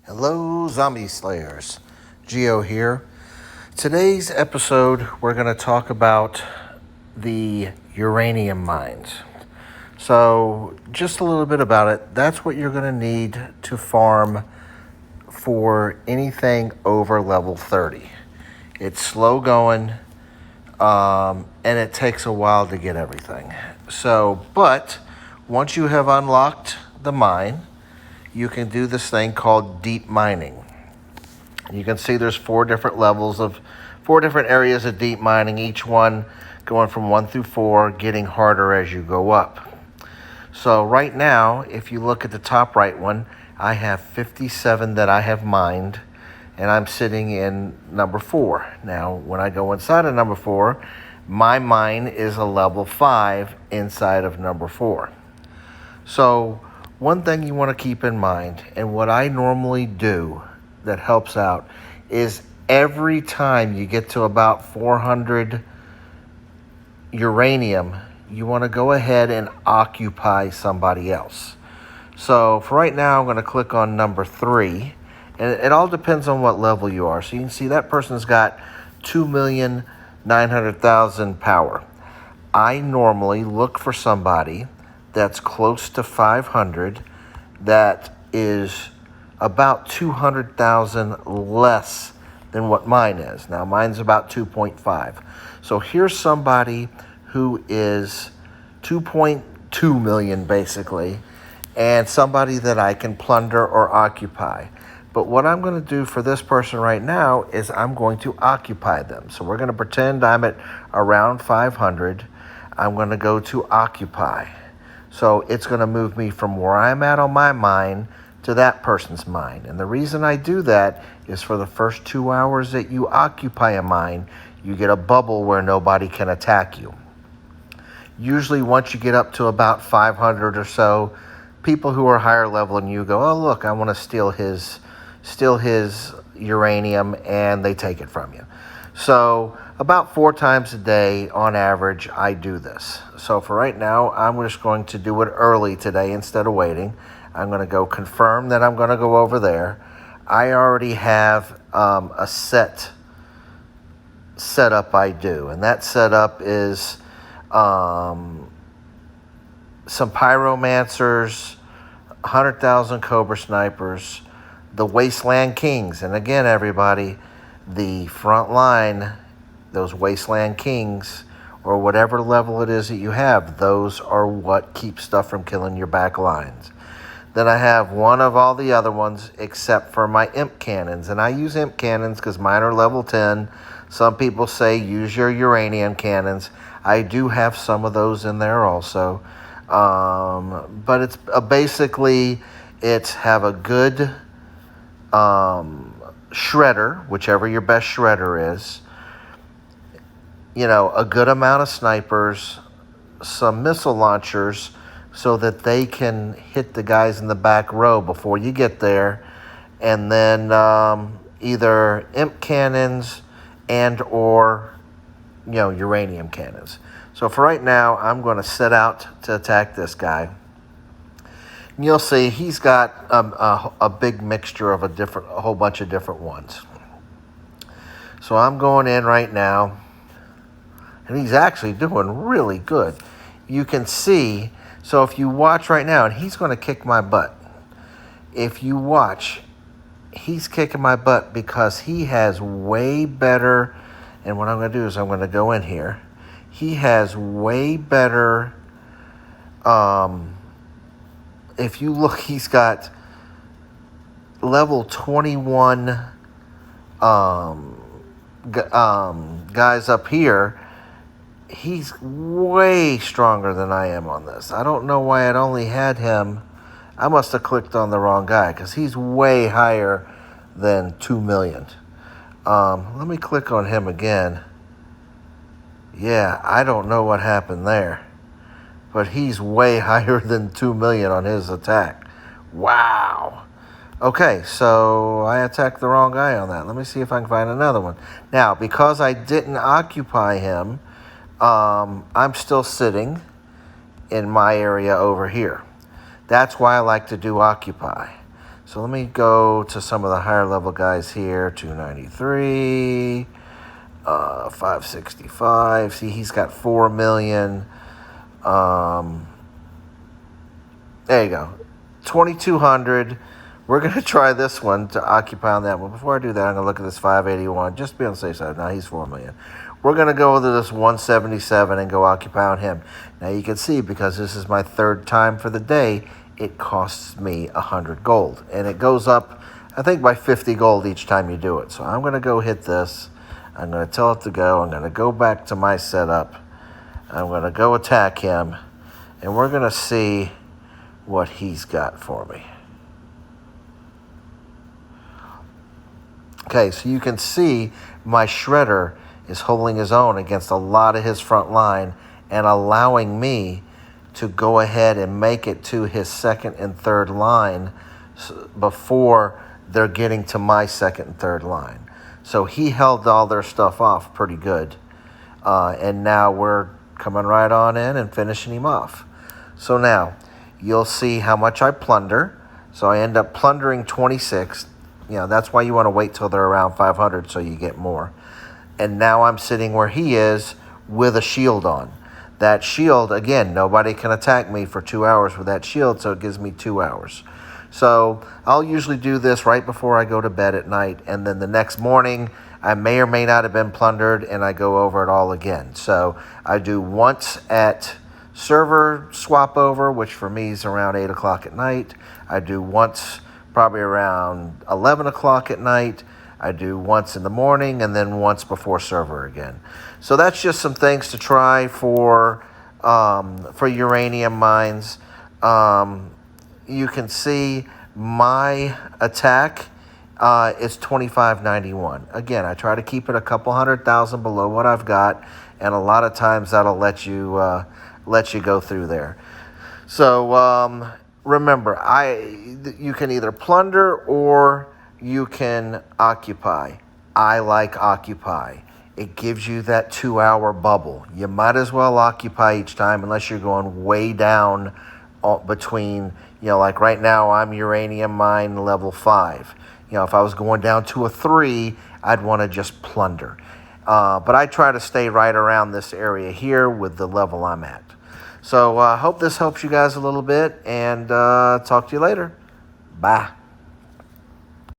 Hello, Zombie Slayers. Geo here. Today's episode, we're going to talk about the uranium mines. So, just a little bit about it. That's what you're going to need to farm for anything over level 30. It's slow going, and it takes a while to get everything. So, but once you have unlocked the mine, you can do this thing called deep mining. You can see there's four different areas of deep mining, each one going from 1 through 4, getting harder as you go up. So right now, if you look at the top right one, I have 57 that I have mined, and I'm sitting in number 4. Now, when I go inside of number 4, my mine is a level 5 inside of number 4. So one thing you want to keep in mind, and what I normally do that helps out, is every time you get to about 400 uranium, you want to go ahead and occupy somebody else. So for right now, I'm going to click on number 3, and it all depends on what level you are. So you can see that person's got 2,900,000 power. I normally look for somebody that's close to 500, that is about 200,000 less than what mine is. Now, mine's about 2.5. So here's somebody who is 2.2 million, basically, and somebody that I can plunder or occupy. But what I'm going to do for this person right now is I'm going to occupy them. So we're going to pretend I'm at around 500. I'm going to go to occupy. So it's going to move me from where I'm at on my mine to that person's mine. And the reason I do that is for the first 2 hours that you occupy a mine, you get a bubble where nobody can attack you. Usually once you get up to about 500 or so, people who are higher level than you go, oh, look, I want to steal his uranium, and they take it from you. So about 4 times a day on average, I do this. So for right now, I'm just going to do it early today instead of waiting. I'm going to go confirm that I'm going to go over there. I already have a setup I do, and that setup is some pyromancers, 100,000 Cobra snipers, the Wasteland Kings. And again, everybody, the front line, those Wasteland Kings, or whatever level it is that you have, those are what keep stuff from killing your back lines. Then I have one of all the other ones except for my imp cannons. And I use imp cannons because mine are level 10. Some people say use your uranium cannons. I do have some of those in there also. But it's basically, it's have a good shredder, whichever your best shredder is, a good amount of snipers, some missile launchers so that they can hit the guys in the back row before you get there, and then either imp cannons and or uranium cannons. So for right now, I'm going to set out to attack this guy. And you'll see he's got a big mixture of a whole bunch of different ones. So I'm going in right now, and he's actually doing really good. You can see, so if you watch right now, and he's going to kick my butt. If you watch, he's kicking my butt because he has way better, and what I'm going to do is I'm going to go in here. He has way better, if you look, he's got level 21 guys up here. He's way stronger than I am on this. I don't know why it only had him. I must have clicked on the wrong guy because he's way higher than 2 million. Let me click on him again. Yeah, I don't know what happened there, but he's way higher than 2 million on his attack. Wow. Okay, so I attacked the wrong guy on that. Let me see if I can find another one. Now, because I didn't occupy him, I'm still sitting in my area over here. That's why I like to do occupy. So let me go to some of the higher level guys here. 293, 565. See, he's got 4 million. There you go. 2,200. We're going to try this one to occupy on that one. Before I do that, I'm going to look at this 581, just to be on the safe side. Now he's 4 million. We're going to go into this 177 and go occupy on him. Now you can see, because this is my third time for the day, it costs me 100 gold. And it goes up, I think, by 50 gold each time you do it. So I'm going to go hit this. I'm going to tell it to go. I'm going to go back to my setup. I'm going to go attack him. And we're going to see what he's got for me. Okay, so you can see my Shredder is holding his own against a lot of his front line and allowing me to go ahead and make it to his second and third line before they're getting to my second and third line. So he held all their stuff off pretty good. And now we're coming right on in and finishing him off. So now you'll see how much I plunder. So I end up plundering 26. That's why you want to wait till they're around 500 so you get more. And now I'm sitting where he is with a shield on. That shield, again, nobody can attack me for 2 hours with that shield, so it gives me 2 hours. So I'll usually do this right before I go to bed at night, and then the next morning I may or may not have been plundered, and I go over it all again. So I do once at server swap over, which for me is around 8 o'clock at night. I do once probably around 11 o'clock at night. I do once in the morning, and then once before server again. So that's just some things to try for uranium mines. You can see my attack is 2591. Again, I try to keep it a couple 100,000 below what I've got, and a lot of times that'll let you go through there. So remember, you can either plunder or you can occupy. I like occupy. It gives you that 2 hour bubble. You might as well occupy each time unless you're going way down between, like right now I'm uranium mine level 5. If I was going down to a 3, I'd want to just plunder. But I try to stay right around this area here with the level I'm at. So I hope this helps you guys a little bit, and talk to you later. Bye.